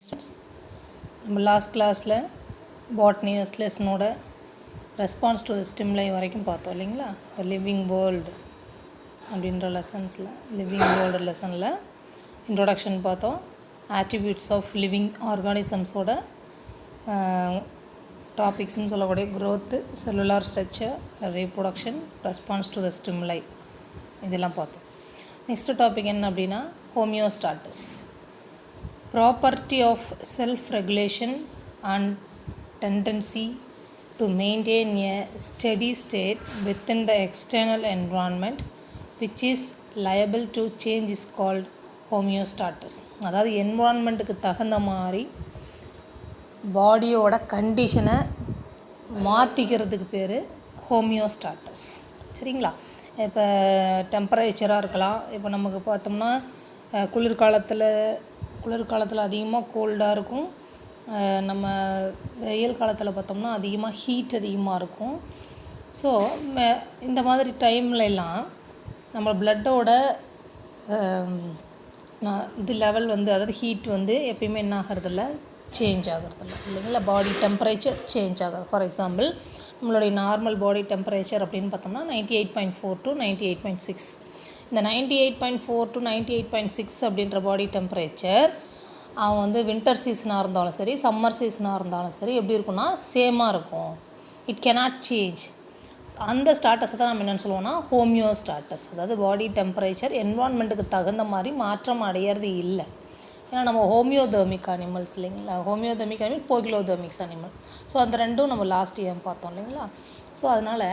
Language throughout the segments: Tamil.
நம்ம லாஸ்ட் கிளாஸில் பாட்னி லெசனோட ரெஸ்பான்ஸ் டு த ஸ்டிம்லை வரைக்கும் பார்த்தோம் இல்லைங்களா. லிவிங் வேர்ல்டு அப்படின்ற லெசன்ஸில் லிவிங் வேர்ல்டு லெசனில் இன்ட்ரொடக்ஷன் பார்த்தோம். ஆட்ரிபியூட்ஸ் ஆஃப் லிவிங் ஆர்கானிசம்ஸோட டாபிக்ஸ்ன்னு சொல்லக்கூடிய growth, cellular structure, reproduction, response to the stimuli இதெல்லாம் பார்த்தோம். நெக்ஸ்ட்டு டாபிக் என்ன அப்படின்னா ஹோமியோஸ்டாட்டஸ், property of self-regulation and tendency to maintain a steady state within the external environment which is liable to change is called homeostasis. அதாவது என்விரான்மெண்ட்டுக்கு தகுந்த மாதிரி பாடியோட கண்டிஷனை மாற்றிக்கிறதுக்கு பேர் ஹோமியோஸ்டாட்டஸ். சரிங்களா. இப்போ டெம்பரேச்சராக இருக்கலாம். இப்போ நமக்கு பார்த்தோம்னா குளிர்காலத்தில் அதிகமாக கோல்டாக இருக்கும். நம்ம வெயில் காலத்தில் பார்த்தோம்னா அதிகமாக ஹீட் அதிகமாக இருக்கும். ஸோ இந்த மாதிரி டைம்லலாம் நம்ம பிளட்டோட இது லெவல் அதாவது ஹீட் எப்பயுமே என்ன ஆகிறதில்ல, சேஞ்ச் ஆகிறதில்ல இல்லைங்களா. பாடி டெம்பரேச்சர் சேஞ்ச் ஆகுது. ஃபார் எக்ஸாம்பிள் நம்மளுடைய நார்மல் பாடி டெம்பரேச்சர் அப்படின்னு பார்த்தோம்னா 98.4 to 98.6. இந்த 98.4 to 98.6 அப்படின்ற பாடி டெம்பரேச்சர் அவன் வின்டர் சீசனாக இருந்தாலும் சரி, சம்மர் சீசனாக இருந்தாலும் சரி எப்படி இருக்குன்னா சேமாக இருக்கும். It cannot change. அந்த ஸ்டாட்டஸை தான் நம்ம என்னென்னு சொல்லுவோம்னா ஹோமியோஸ்டாட்டஸ். அதாவது பாடி டெம்பரேச்சர் என்விரான்மெண்ட்டுக்கு தகுந்த மாதிரி மாற்றம் அடையிறது இல்லை. ஏன்னா நம்ம ஹோமியோதெர்மிக் அனிமல்ஸ் இல்லைங்களா. ஹோமியோதெர்மிக் அனிமல், போகிலோதெர்மிக்ஸ் அனிமல். ஸோ அந்த ரெண்டும் நம்ம லாஸ்ட் இயர் பார்த்தோம் இல்லைங்களா. ஸோ அதனால்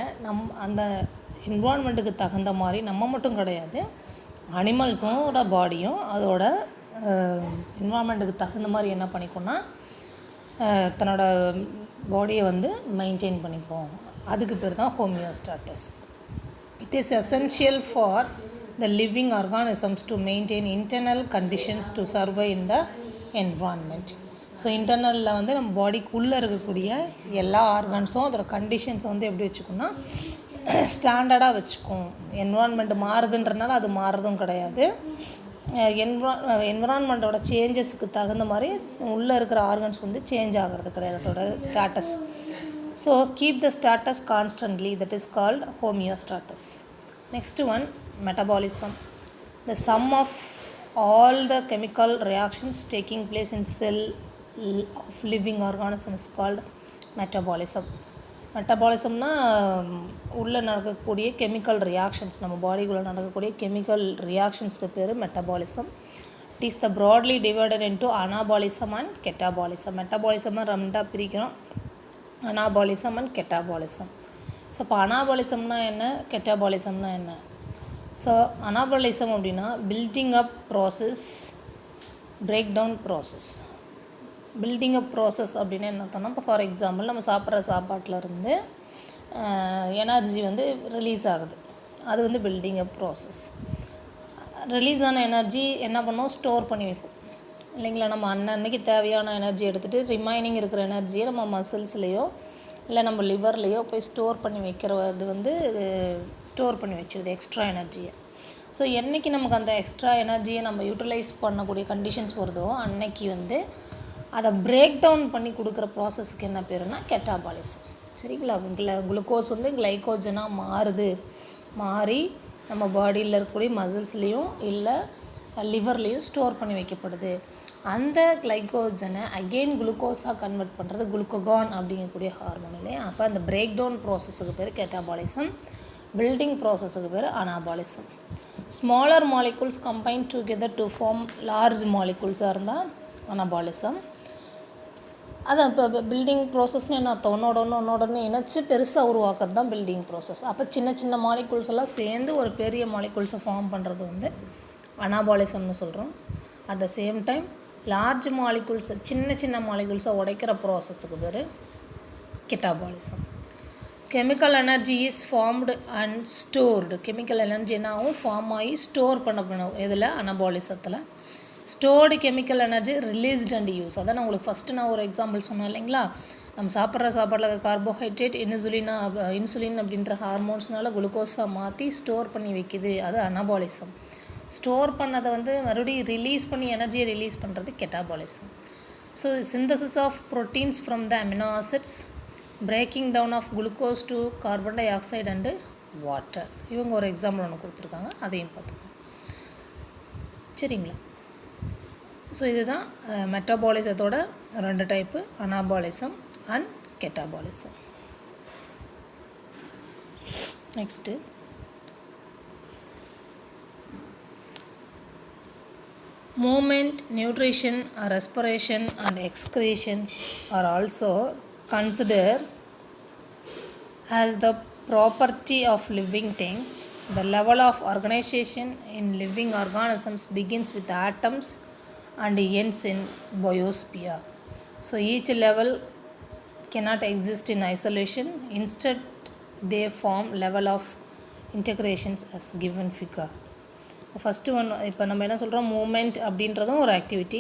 அந்த என்விரான்மெண்ட்டுக்கு தகுந்த மாதிரி நம்ம மட்டும் கிடையாது, அனிமல்ஸோட பாடியும் அதோட என்விரான்மெண்ட்டுக்கு தகுந்த மாதிரி என்ன பண்ணிக்கோன்னா தன்னோட பாடியை மெயின்டைன் பண்ணிக்கும். அதுக்கு பேர் தான் homeostasis. It is essential for the living organisms to maintain internal conditions to survive in the environment. So இன்டர்னலில் நம்ம பாடிக்குள்ளே இருக்கக்கூடிய எல்லா ஆர்கான்ஸும் அதோட கண்டிஷன்ஸை எப்படி வச்சுக்கோன்னா ஸ்டாண்டர்டாக வச்சுக்கும். என்விரான்மெண்ட் மாறுதுன்றனால அது மாறுறதும் கிடையாது. என்விரான்மெண்ட்டோட சேஞ்சஸுக்கு தகுந்த மாதிரி உள்ளே இருக்கிற ஆர்கன்ஸ் சேஞ்ச் ஆகிறது கிடையாது அதோட status. So keep the status constantly, that is called homeostasis. Next one metabolism. The sum of all the chemical reactions taking place in cell of living organism is called metabolism. மெட்டபாலிசம்னா உள்ளே நடக்கக்கூடிய கெமிக்கல் ரியாக்ஷன்ஸ், நம்ம பாடிக்குள்ளே நடக்கக்கூடிய கெமிக்கல் ரியாக்ஷன்ஸ்க்கு பேர் metabolism. It is the broadly divided into anabolism and catabolism. மெட்டபாலிசமாக ரெண்டாக பிரிக்கிறோம், அனாபாலிசம் அண்ட் கெட்டாபாலிசம். ஸோ இப்போ அனாபாலிசம்னா என்ன, கெட்டாபாலிசம்னா என்ன? ஸோ அனாபாலிசம் அப்படின்னா building up process, break down process. Building up process அப்படின்னு என்ன அர்த்தம்னா, இப்போ ஃபார் எக்ஸாம்பிள் நம்ம சாப்பிட்ற சாப்பாட்டிலருந்து எனர்ஜி ரிலீஸ் ஆகுது, அது பில்டிங் அப் ப்ராசஸ். ரிலீஸ் ஆன எனர்ஜி என்ன பண்ணோம், ஸ்டோர் பண்ணி வைக்கும் இல்லைங்களா. நம்ம அன்னன்னைக்கு தேவையான எனர்ஜி எடுத்துகிட்டு ரிமைனிங் இருக்கிற எனர்ஜியை நம்ம மசில்ஸ்லேயோ இல்லை நம்ம லிவர்லேயோ போய் ஸ்டோர் பண்ணி வைக்கிறது ஸ்டோர் பண்ணி வச்சுருது எக்ஸ்ட்ரா எனர்ஜியை. ஸோ என்றைக்கு நமக்கு அந்த எக்ஸ்ட்ரா எனர்ஜியை நம்ம யூட்டிலைஸ் பண்ணக்கூடிய கண்டிஷன்ஸ் வருதோ அன்னைக்கு அதை பிரேக் டவுன் பண்ணி கொடுக்குற ப்ராசஸ்க்கு என்ன பேருனா கெட்டாபாலிசம். சரிங்களா. குளுக்கோஸ் கிளைக்கோஜனாக மாறி நம்ம பாடியில் இருக்கக்கூடிய மசில்ஸ்லேயும் இல்லை லிவர்லேயும் ஸ்டோர் பண்ணி வைக்கப்படுது. அந்த கிளைக்கோஜனை அகெயின் குளுக்கோஸாக கன்வெர்ட் பண்ணுறது குளுக்கோகான் அப்படிங்கக்கூடிய ஹார்மோன் இல்லையா. அப்போ அந்த பிரேக் டவுன் ப்ராசஸுக்கு பேர் கெட்டாபாலிசம், பில்டிங் ப்ராசஸுக்கு பேர் anabolism. Smaller molecules combine together to form large மாலிகுல்ஸாக இருந்தால் அனாபாலிசம். அதான் இப்போ பில்டிங் ப்ராசஸ்னு என்ன அர்த்தம், ஒன்னோடொன்று இணைச்சி பெருசாக உருவாக்குறது தான் பில்டிங் ப்ராசஸ். அப்போ சின்ன சின்ன மாலிகுல்ஸ் எல்லாம் சேர்ந்து ஒரு பெரிய மாலிகுல்ஸை ஃபார்ம் பண்ணுறது அனாபாலிசம்னு சொல்கிறோம். At the same time large மாலிகுல்ஸை சின்ன மாலிகுல்ஸை உடைக்கிற ப்ராசஸுக்கு பேர் catabolism. Chemical energy is formed and stored. Chemical energy என்னாகும், ஃபார்ம் ஆகி ஸ்டோர் பண்ணணும் இதில் அனாபாலிசத்தில். Stored chemical energy released and use. அதான் நான் உங்களுக்கு ஃபஸ்ட்டு நான் ஒரு எக்ஸாம்பிள் சொன்னேன் இல்லைங்களா. நம்ம சாப்பிட்ற சாப்பாட்டில் கார்போஹைட்ரேட் இன்சுலின் அப்படின்ற ஹார்மோன்ஸ்னால குளுக்கோஸாக மாற்றி ஸ்டோர் பண்ணி வைக்குது, அது அனாபாலிசம். ஸ்டோர் பண்ணதை மறுபடியும் ரிலீஸ் பண்ணி எனர்ஜியை ரிலீஸ் பண்ணுறது கெட்டாபாலிசம். So the synthesis of proteins from the amino acids, breaking down of glucose to carbon dioxide and water. இவங்க ஒரு எக்ஸாம்பிள் ஒன்று கொடுத்துருக்காங்க, அதையும் பார்த்துக்கோங்க. சரிங்களா? ஸோ இதுதான் மெட்டபாலிசத்தோட 2 type, anabolism and catabolism. Next movement, nutrition, respiration and excretions are also considered as the property of living things. The level of organization in living organisms begins with atoms and ends in biosphere. So each level cannot exist in isolation. Instead, they form level of integrations as given figure. First one இப்போ நம்ம என்ன சொல்கிறோம், மூமெண்ட் அப்படின்றதும் ஒரு ஆக்டிவிட்டி,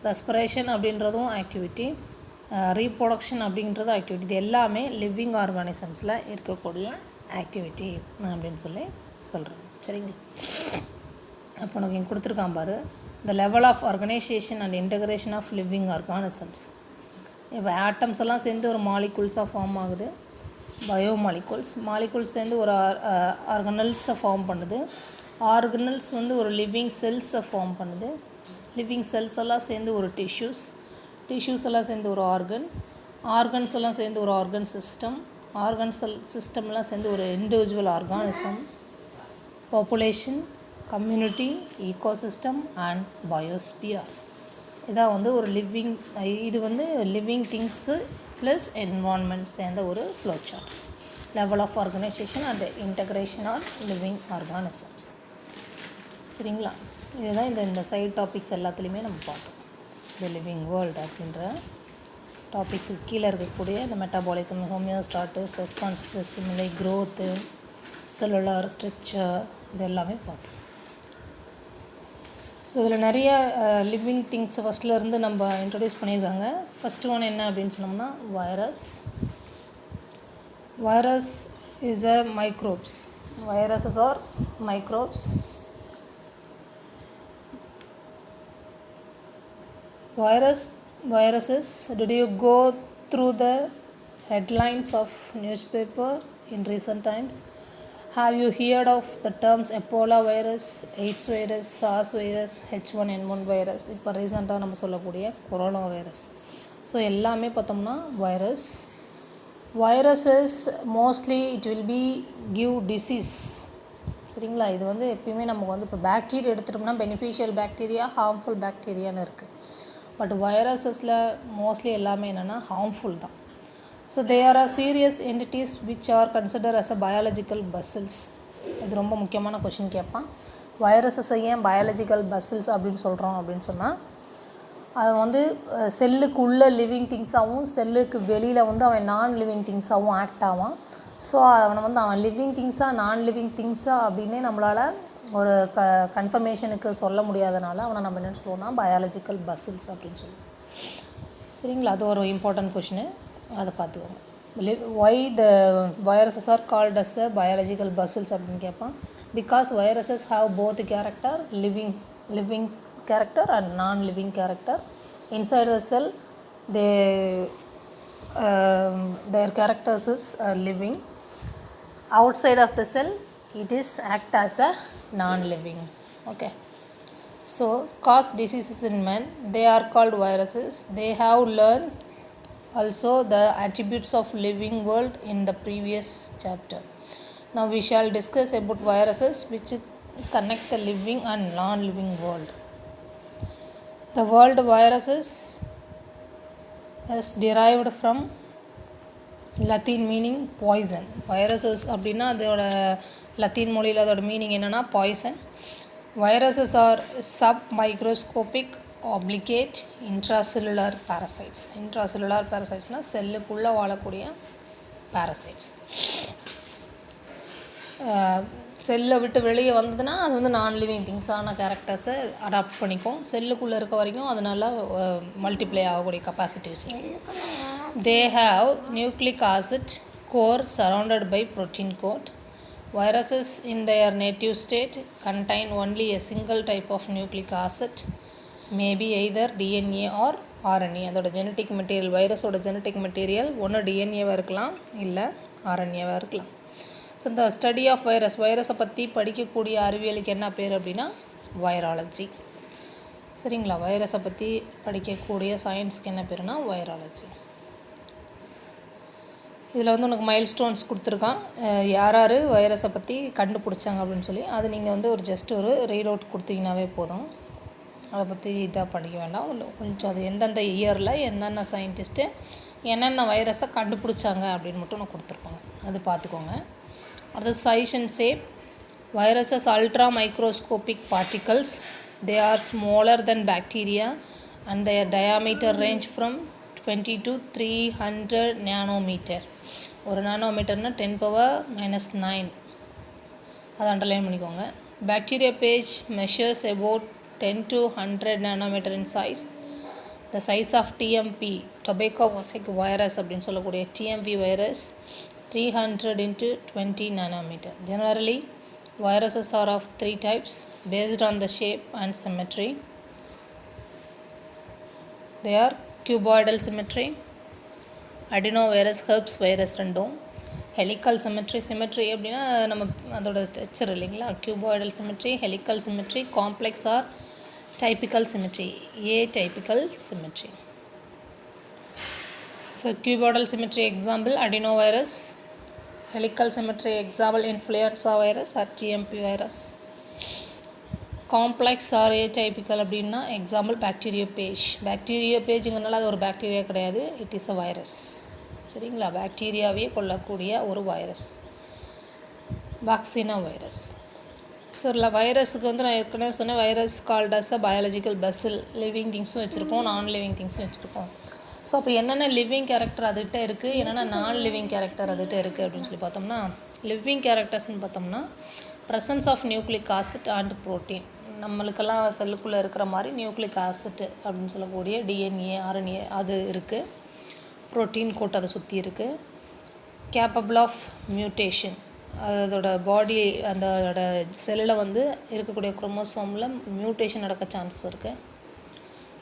ரெஸ்பிரேஷன் அப்படின்றதும் ஆக்டிவிட்டி, ரீப்ரொடக்ஷன் அப்படின்றது ஆக்டிவிட்டி. இது எல்லாமே லிவிங் ஆர்கானிசம்ஸில் இருக்கக்கூடிய ஆக்டிவிட்டி அப்படின்னு சொல்கிறேன். சரிங்களா? அப்போ உனக்கு இங்கே கொடுத்துருக்கான் பாரு, the level of organisation and integration of living organisms. இப்போ ஆட்டம்ஸ் எல்லாம் சேர்ந்து ஒரு மாலிகுல்ஸாக ஃபார்ம் ஆகுது, பயோ மாலிகுல்ஸ் சேர்ந்து ஒரு ஆர்கனல்ஸை ஃபார்ம் பண்ணுது. ஆர்கனல்ஸ் வந்து ஒரு லிவிங் செல்ஸை ஃபார்ம் பண்ணுது. லிவிங் செல்ஸ் எல்லாம் சேர்ந்து ஒரு டிஷ்யூஸ் எல்லாம் சேர்ந்து ஒரு ஆர்கன்ஸ் எல்லாம் சேர்ந்து ஒரு ஆர்கன் சிஸ்டம்லாம் சேர்ந்து ஒரு individual organism, population, community, ecosystem and biosphere. இதான் வந்து ஒரு இது வந்து லிவிங் திங்ஸு ப்ளஸ் என்வான்மெண்ட் சேர்ந்த ஒரு flow chart. Level of organisation and integration of living organisms. சரிங்களா? இதுதான் இந்த சைட் டாபிக்ஸ் எல்லாத்துலேயுமே நம்ம பார்த்தோம். த லிவிங் வேர்ல்டு அப்படின்ற டாபிக்ஸுக்கு கீழே இருக்கக்கூடிய இந்த metabolism, homeostasis, responsible stimuli, growth, cellular structure, இது எல்லாமே பார்த்தோம். ஸோ இதில் நிறைய லிவிங் திங்ஸ் ஃபஸ்ட்லேருந்து நம்ம இன்ட்ரடியூஸ் பண்ணியிருக்காங்க. ஃபஸ்ட்டு ஒன் என்ன அப்படின்னு சொன்னோம்னா virus is a microbes. Viruses are microbes. Viruses, did you go through the headlines of newspaper in recent times? Have you heard of the terms Ebola virus, AIDS virus, SARS virus, H1N1 virus? இப்போ ரீசெண்டாக நம்ம சொல்லக்கூடிய கொரோனா வைரஸ். ஸோ எல்லாமே பார்த்தோம்னா viruses mostly it will be give disease. சரிங்களா? இது வந்து எப்பயுமே நமக்கு வந்து இப்போ பாக்டீரியா எடுத்துட்டோம்னா பெனிஃபிஷியல் பாக்டீரியா, ஹார்ம்ஃபுல் பாக்டீரியான்னு இருக்குது. பட் வைரஸஸில் மோஸ்ட்லி எல்லாமே என்னென்னா ஹார்ம்ஃபுல் தான். So they are a serious entities which are consider as a biological puzzles. இது ரொம்ப முக்கியமான கொஷின் கேட்பான். வைரஸஸை ஏன் பயாலஜிக்கல் பசில்ஸ் அப்படின்னு சொல்கிறோம் அப்படின்னு சொன்னால், அது வந்து செல்லுக்கு உள்ள லிவிங் திங்ஸாகவும் செல்லுக்கு வெளியில் வந்து அவன் நான் லிவிங் திங்ஸாகவும் ஆக்ட் ஆவான். ஸோ அவனை வந்து அவன் லிவிங் திங்ஸாக நான் லிவிங் திங்ஸாக அப்படின்னே நம்மளால் ஒரு கன்ஃபர்மேஷனுக்கு சொல்ல முடியாதனால அவனை நம்ம என்னென்னு சொல்லுவோம்னா பயாலஜிக்கல் பசில்ஸ் அப்படின்னு சொல்லுவோம். சரிங்களா? அது ஒரு இம்பார்ட்டன்ட் கொஷினு, அதை பார்த்துக்கோங்க. Why the viruses are called as a biological puzzles அப்படின்னு கேட்பான். Because viruses have both character, living character and non-living character. Inside the cell their characters is living. Outside of the cell it is act as a non-living. Okay, so cause diseases in men, they are called viruses. They have learned also the attributes of living world in the previous chapter. Now we shall discuss about viruses which connect the living and non-living world. The word viruses is derived from Latin meaning poison. Viruses அப்படின்னா அதோட லத்தீன் மொழியில் அதோட மீனிங் என்னென்னா poison. Viruses are submicroscopic obligate intracellular parasites. Intracellular parasitesனால் செல்லுக்குள்ளே வாழக்கூடிய parasites. செல்லை விட்டு வெளியே வந்ததுன்னா அது வந்து நான் லிவிங் திங்ஸான கேரக்டர்ஸை அடாப்ட் பண்ணிக்கும். செல்லுக்குள்ளே இருக்க வரைக்கும் அதனால் மல்டிப்ளை ஆகக்கூடிய கெப்பாசிட்டி வச்சுருக்கு. They have nucleic acid core surrounded by protein coat. Viruses in their native state contain only a single type of nucleic acid, maybe either DNA or RNA. அதோட ஜெனட்டிக் மெட்டீரியல், வைரஸோட ஜெனட்டிக் மெட்டீரியல் ஒன்று டிஎன்ஏவாக இருக்கலாம், இல்லை ஆர்என்ஏவாக இருக்கலாம். ஸோ இந்த ஸ்டடி ஆஃப் வைரஸை பற்றி படிக்கக்கூடிய அறிவியலுக்கு என்ன பேர் அப்படின்னா வைராலஜி. சரிங்களா? வைரஸை பற்றி படிக்கக்கூடிய சயின்ஸுக்கு என்ன பேருனா வைராலஜி. இதில் வந்து உனக்கு மைல் ஸ்டோன்ஸ் கொடுத்துருக்கான், யார் யார் வைரஸை பற்றி கண்டுபிடிச்சாங்க அப்படின்னு சொல்லி. அது நீங்கள் வந்து ஒரு ஜஸ்ட் ஒரு ரீட் அவுட் கொடுத்தீங்கன்னாவே போதும். அதை பற்றி இதாக படிக்க வேண்டாம். கொஞ்சம் அது எந்தெந்த இயரில் எந்தெந்த சயின்டிஸ்ட்டு என்னென்ன வைரஸை கண்டுபிடிச்சாங்க அப்படின்னு மட்டும் நான் கொடுத்துருப்பாங்க, அது பார்த்துக்கோங்க. அடுத்து size and shape. Viruses ultra microscopic particles. They are smaller than bacteria and their diameter range from 20 to 300 nanometer. ஒரு நானோமீட்டர்னா 10⁻⁹. அதை அண்டர்லைன் பண்ணிக்கோங்க. Bacteria phage measures about 10 to 100 nanometer in size. The size of TMP, tobacco mosaic virus அப்படின்னு சொல்லக்கூடிய TMP virus 300 into 20 nanometer. Generally, viruses are of 3 types based on the shape and symmetry. They are cuboidal symmetry, adenovirus, herpes virus ரெண்டும். ஹெலிக்கல் சிமெட்ரி அப்படின்னா நம்ம அதோட ஸ்ட்ரக்சர் இல்லைங்களா, cuboidal symmetry, helical symmetry, complex or typical symmetry, atypical symmetry. So cuboidal symmetry example adenovirus, helical symmetry example influenza virus or TMP virus. Complex or atypical அப்படின்னா எக்ஸாம்பிள் பாக்டீரியோபேஜுங்கிறனால அது ஒரு பாக்டீரியா கிடையாது, இட் இஸ் அ வைரஸ். சரிங்களா? பாக்டீரியாவே கொள்ளக்கூடிய ஒரு வைரஸ், வாக்சினா வைரஸ். ஸோ இல்லை வைரஸுக்கு வந்து நான் ஏற்கனவே சொன்னேன், virus called as a biological puzzle. Living திங்ஸும் வச்சுருக்கோம், நான் லிவிங் திங்ஸும் வச்சுருக்கோம். ஸோ அப்போ என்னென்ன லிவிங் கேரக்டர் அதுகிட்ட இருக்குது, என்னென்ன நான் லிவிங் கேரக்டர் அதுகிட்ட இருக்குது அப்படின்னு சொல்லி பார்த்தோம்னா, லிவிங் கேரக்டர்ஸ்ன்னு பார்த்தோம்னா presence of nucleic acid and protein. நம்மளுக்கெல்லாம் செல்லுக்குள்ளே இருக்கிற மாதிரி நியூக்ளிக் ஆசிட் அப்படின்னு சொல்லக்கூடிய டிஎன்ஏ, ஆர்என்ஏ அது இருக்குது. ப்ரோட்டீன் கோட் அதை சுற்றி இருக்குது. கேப்பபிள் ஆஃப் மியூட்டேஷன், அதோட பாடி அதோட செல்லில் வந்து இருக்கக்கூடிய குரோமோசோமில் மியூட்டேஷன் நடக்க சான்சஸ் இருக்குது.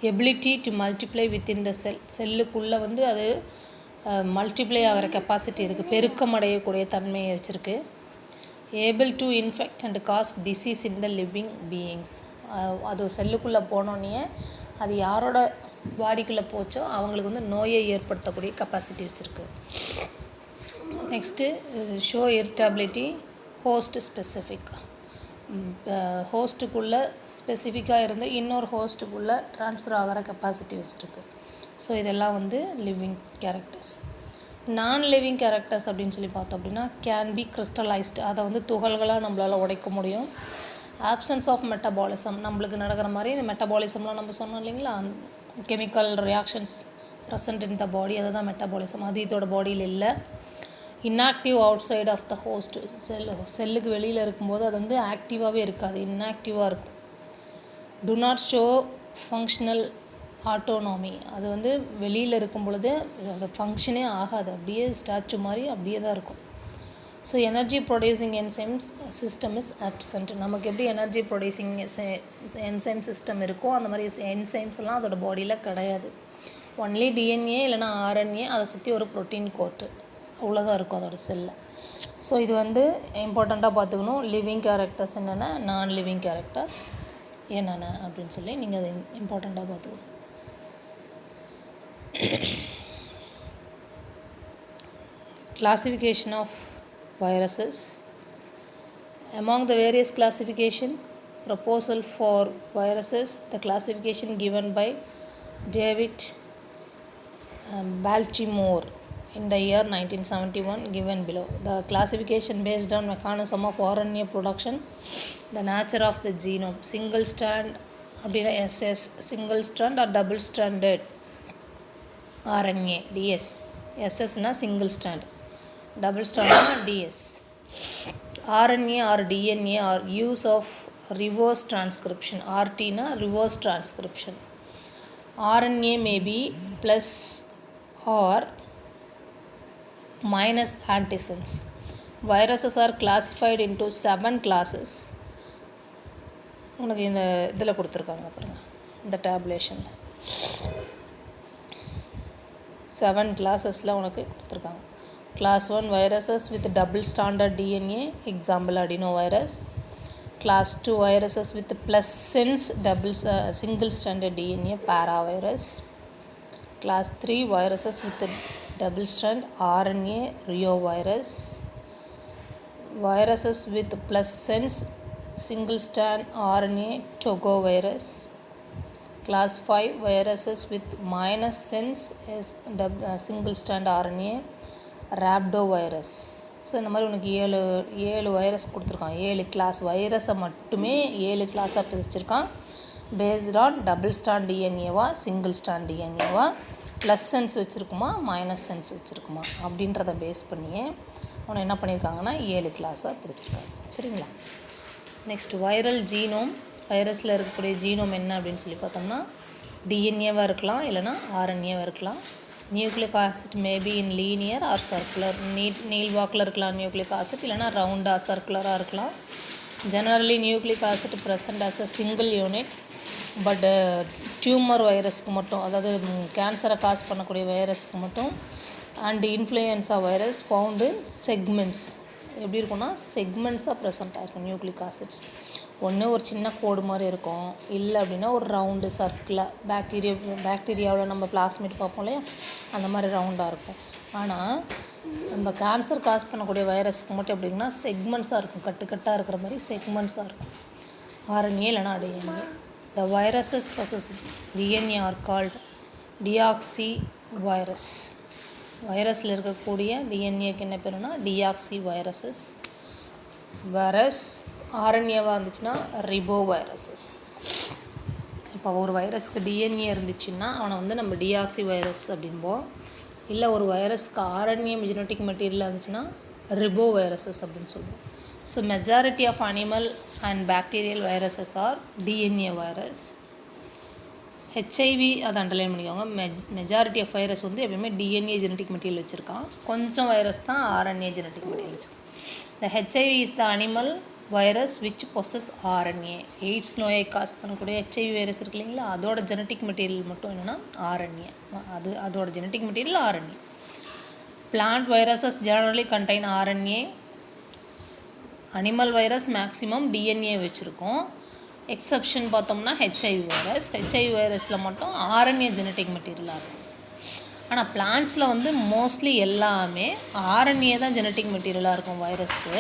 Ability to multiply within the செல்லுக்குள்ளே வந்து அது மல்டிப்ளை ஆகிற கெப்பாசிட்டி இருக்குது, பெருக்கம் அடையக்கூடிய தன்மையை வச்சுருக்கு. Able to infect and cos disease in the living beings, அது செல்லுக்குள்ளே போனோடனே அது யாரோட பாடிக்குள்ளே போச்சோ அவங்களுக்கு வந்து நோயை ஏற்படுத்தக்கூடிய கெப்பாசிட்டி வச்சுருக்கு. Next show irritability, host specific, ஹோஸ்ட்டுக்குள்ளே ஸ்பெசிஃபிக்காக இருந்து இன்னொரு ஹோஸ்ட்டுக்குள்ளே ட்ரான்ஸ்ஃபர் ஆகிற கெப்பாசிட்டி வச்சுருக்கு. ஸோ இதெல்லாம் வந்து லிவிங் கேரக்டர்ஸ். நான் லிவிங் கேரக்டர்ஸ் அப்படின்னு சொல்லி பார்த்தோம் அப்படின்னா கேன் பி கிறிஸ்டலைஸ்டு, அதை வந்து துகள்களாக நம்மளால் உடைக்க முடியும். ஆப்சன்ஸ் ஆஃப் மெட்டபாலிசம், நம்மளுக்கு நடக்கிற மாதிரி இந்த மெட்டபாலிசம்லாம் நம்ம சொன்னோம் இல்லைங்களா, chemical reactions present in the body, அதுதான் மெட்டபாலிசம். அது இதோட பாடியில் இல்லை. Inactive outside of the host, செல்லுக்கு வெளியில் இருக்கும்போது அது வந்து ஆக்டிவாகவே இருக்காது, இன்ஆக்டிவாக இருக்கும். Do not show functional autonomy, அது வந்து வெளியில் இருக்கும் பொழுது அந்த ஃபங்க்ஷனே ஆகாது, அப்படியே ஸ்டாச்சு மாதிரி அப்படியே தான் இருக்கும். So energy producing enzymes system is absent. நமக்கு எப்படி எனர்ஜி ப்ரொடியூசிங் என்சைம் சிஸ்டம் இருக்கோ அந்த மாதிரி என்சைம்ஸ் எல்லாம் அதோட பாடியில் கிடையாது. ஒன்லி டிஎன்ஏ இல்லைனா ஆர்என்ஏ, அதை சுற்றி ஒரு ப்ரோட்டீன் கோட்டு, அவ்வளோதான் இருக்கும் அதோட செல்லில். ஸோ இது வந்து இம்பார்ட்டண்ட்டாக பார்த்துக்கணும். லிவிங் கேரக்டர்ஸ் என்னென்ன, நான் லிவிங் கேரக்டர்ஸ் என்னென்ன அப்படின்னு சொல்லி நீங்கள் அதை இம்பார்ட்டண்ட்டாக பார்த்துக்கணும். Classification of viruses. Among the various classification proposal for viruses, the classification given by David Baltimore in the year 1971 given below. The classification based on mechanism of RNA production, the nature of the genome, single strand அப்படின்னா SS, single strand or double stranded RNA DS. SSனா single strand, double strand DS. RNA or DNA or use of reverse transcription, RT na reverse transcription. RNA may be plus or minus antisense. Viruses are classified into 7 classes. உனக்கு இந்த இதில் கொடுத்துருக்காங்க பாருங்கள், இந்த டேப்லேஷனில். 7 கிளாஸஸில் உனக்கு கொடுத்துருக்காங்க. Class 1 viruses with double stranded DNA, example adenovirus. Class 2 viruses with plus sense single stranded DNA, paravirus. Class 3 viruses with double strand RNA, reovirus. Viruses with plus sense single strand RNA, togovirus. Class 5 viruses with minus sense single strand RNA, rhabdovirus. So இந்த மாதிரி உனக்கு ஏழு வைரஸ் கொடுத்துருக்கான். 7 கிளாஸ் வைரஸை மட்டுமே 7 கிளாஸாக பிரிச்சிருக்கான். பேஸ்ட் ஆன் டபுள் ஸ்டாண்ட் டிஎன்ஏவா, சிங்கிள் ஸ்டாண்ட் டிஎன்ஏவா, ப்ளஸ் சென்ஸ் வச்சுருக்குமா, மைனஸ் சென்ஸ் வச்சுருக்குமா அப்படின்றத பேஸ் பண்ணியே அவனை என்ன பண்ணியிருக்காங்கன்னா 7 கிளாஸாக பிரிச்சிருக்காங்க. சரிங்களா? Next viral genome. வைரஸில் இருக்கக்கூடிய ஜீனோம் என்ன அப்படின்னு சொல்லி பார்த்தோம்னா டிஎன்ஏவாக இருக்கலாம், இல்லைனா ஆர்என்ஏவாக இருக்கலாம். Nucleic acid maybe in linear or circular, நீள்வாக்கில் இருக்கலாம் நியூக்ளிக் ஆசிட், இல்லைனா ரவுண்டாக சர்க்குலராக இருக்கலாம். Generally nucleic acid present as a single unit. But tumour வைரஸ்க்கு மட்டும், அதாவது கேன்சரை காஸ் பண்ணக்கூடிய வைரஸ்க்கு மட்டும் and influenza virus found segments. எப்படி இருக்குன்னா செக்மெண்ட்ஸாக ப்ரெசென்ட் ஆகிருக்கும் நியூக்ளிக் ஆசிட்ஸ். ஒன்று ஒரு சின்ன கோடு மாதிரி இருக்கும், இல்லை அப்படின்னா ஒரு ரவுண்டு சர்க்கிளாக பாக்டீரியாவில் நம்ம பிளாஸ்மிட் பார்ப்போம் இல்லையா, அந்த மாதிரி ரவுண்டாக இருக்கும். ஆனால் நம்ம கேன்சர் காஸ் பண்ணக்கூடிய வைரஸ்க்கு மட்டும் எப்படின்னா செக்மெண்ட்ஸாக இருக்கும், கட்டுக்கட்டாக இருக்கிற மாதிரி செக்மெண்ட்ஸாக இருக்கும். ஆர்என்ஏ இல்லைனா DNA. The viruses possessing DNA are called deoxy virus. வைரஸில் இருக்கக்கூடிய டிஎன்ஏக்கு என்ன பேருனா டியாக்சி வைரஸஸ். வைரஸ் ஆர்என்ஏவாக இருந்துச்சுன்னா ரிபோ வைரஸஸ். இப்போ ஒரு வைரஸ்க்கு டிஎன்ஏ இருந்துச்சுன்னா அவனை வந்து நம்ம டியாக்சி வைரஸ் அப்படின்போம். இல்லை ஒரு வைரஸ்க்கு ஆர்என்ஏ ஜெனட்டிக் மெட்டீரியல் இருந்துச்சுன்னா ரிபோ வைரஸஸ் அப்படின்னு சொல்லுவோம். So majority of animal and bacterial viruses are DNA virus. HIV அதை அண்டர்லைன் பண்ணிக்கோங்க. மெஜாரிட்டி ஆஃப் வைரஸ் வந்து எப்பயுமே டிஎன்ஏ ஜெனட்டிக் மெட்டீரியல் வச்சுருக்கான். கொஞ்சம் வைரஸ் தான் ஆர்என்ஏ ஜெனட்டிக் மெட்டீரியல் வச்சுருக்கான். The HIV is the animal virus which possess RNA. AIDS நோயை காஸ் பண்ணக்கூடிய ஹெச்ஐவி வைரஸ் இருக்கு இல்லைங்களா, அதோட ஜெனட்டிக் மெட்டீரியல் மட்டும் என்னென்னா ஆர்என்ஏ. அதோட genetic material RNA. Plant viruses generally contain RNA. Animal virus maximum DNA வச்சுருக்கோம். எக்ஸப்ஷன் பார்த்தோம்னா ஹெச்ஐவி வைரஸ். ஹெச்ஐவி வைரஸில் மட்டும் ஆர்என்ஏ ஜெனட்டிக் மெட்டீரியலாக இருக்கும். ஆனால் பிளான்ட்ஸில் வந்து மோஸ்ட்லி எல்லாமே ஆர்என்ஏ தான் ஜெனட்டிக் மெட்டீரியலாக இருக்கும் வைரஸ்க்கு.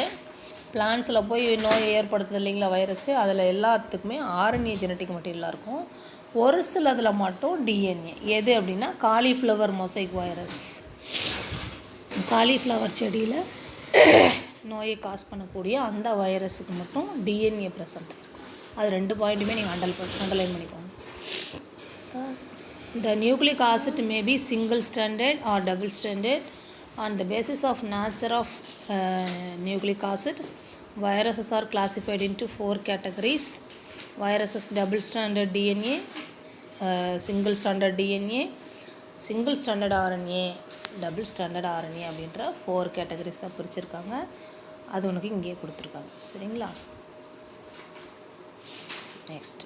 பிளான்ட்ஸில் போய் நோயை ஏற்படுத்துது இல்லைங்களா வைரஸ்ஸு, அதில் எல்லாத்துக்குமே ஆர்என்ஏ ஜெனட்டிக் மெட்டீரியலாக இருக்கும். ஒரு சிலதில் மட்டும் டிஎன்ஏ. எது அப்படின்னா காலிஃப்ளவர் மொசைக் வைரஸ். காலிஃப்ளவர் செடியில் நோயை காஸ் பண்ணக்கூடிய அந்த வைரஸுக்கு மட்டும் டிஎன்ஏ ப்ரெசன்ட். அது 2 பாயிண்ட்டுமே நீங்கள் அண்டர்லைன் பண்ணிக்கோங்க. The nucleic acid may be single stranded or double stranded. On the basis of nature of nucleic acid, viruses are classified into 4 categories. Viruses double stranded DNA, single stranded DNA, single stranded RNA, double stranded RNA அப்படின்ற 4 கேட்டகரிஸாக பிரிச்சிருக்காங்க. அது உனக்கு இங்கேயே கொடுத்துருக்காங்க. சரிங்களா? நெக்ஸ்ட்.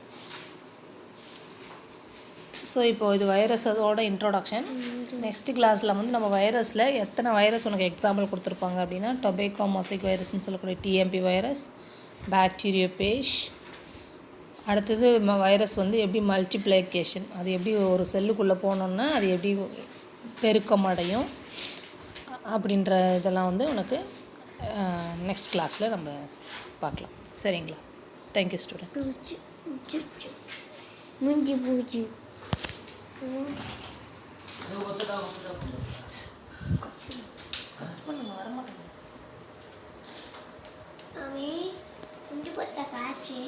ஸோ இப்போது இது வைரஸோட இன்ட்ரோடக்ஷன். நெக்ஸ்ட் கிளாஸில் வந்து நம்ம வைரஸில் எத்தனை வைரஸ் உனக்கு எக்ஸாம்பிள் கொடுத்துருப்பாங்க அப்படின்னா டொபேக்கோ மொசைக் வைரஸ்ன்னு சொல்லக்கூடிய டிஎம்பி வைரஸ், பாக்டீரியோபேஜ். அடுத்தது வைரஸ் வந்து எப்படி மல்டிப்ளிகேஷன், அது எப்படி ஒரு செல்லுக்குள்ளே போனோன்னா அது எப்படி பெருக்கம் அடையும் அப்படின்ற இதெல்லாம் வந்து உனக்கு நெக்ஸ்ட் கிளாஸில் நம்ம பார்க்கலாம். சரிங்களா? Thank you students. மூஞ்சி பூச்சி அவன் குஞ்சு பச்சை காய்ச்சி